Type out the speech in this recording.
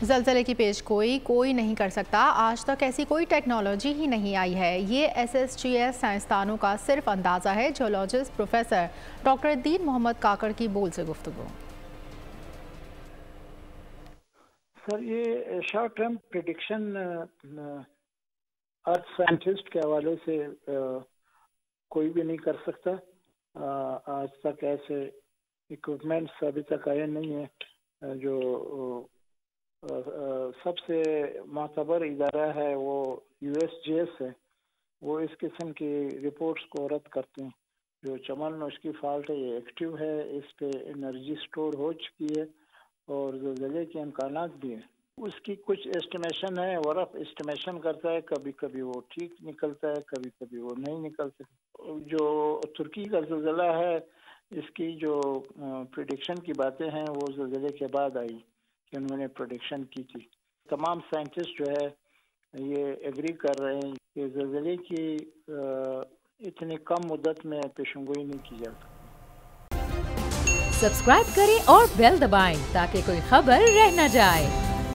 زلزلے کی پیش گوئی کوئی نہیں کر سکتا، آج تک ایسی کوئی ٹیکنالوجی ہی نہیں آئی ہے، یہ SSGS سائنسدانوں کا صرف اندازہ ہے۔ جیولوجسٹ پروفیسر ڈاکٹر دین محمد کاکڑ کی بول سے گفتگو۔ سر یہ شارٹ ٹرم پریڈکشن ارتھ سائنٹسٹ کے حوالے سے کوئی بھی نہیں کر سکتا۔ آج تک ایسے اکوپمنٹس ابھی تک آئے نہیں ہیں۔ جو سب سے معتبر ادارہ ہے وہ USGS ہے، وہ اس قسم کی رپورٹس کو رد کرتے ہیں۔ جو چمن اس کی فالٹ ہے، یہ ایکٹیو ہے، اس پہ انرجی سٹور ہو چکی ہے اور زلزلے کے امکانات بھی ہیں۔ اس کی کچھ اسٹیمیشن ہے، ورف اسٹیمیشن کرتا ہے، کبھی کبھی وہ ٹھیک نکلتا ہے، کبھی کبھی وہ نہیں نکلتا۔ جو ترکی کا زلزلہ ہے، اس کی جو پریڈکشن کی باتیں ہیں وہ زلزلے کے بعد آئی کہ انہوں نے پریڈکشن کی تھی۔ تمام سائنٹسٹ جو ہے یہ ایگری کر رہے ہیں کہ زلزلے کی اتنی کم مدت میں پیشنگوئی نہیں کی جا سکتی۔ سبسکرائب کریں اور بیل دبائیں تاکہ کوئی خبر رہ نہ جائے۔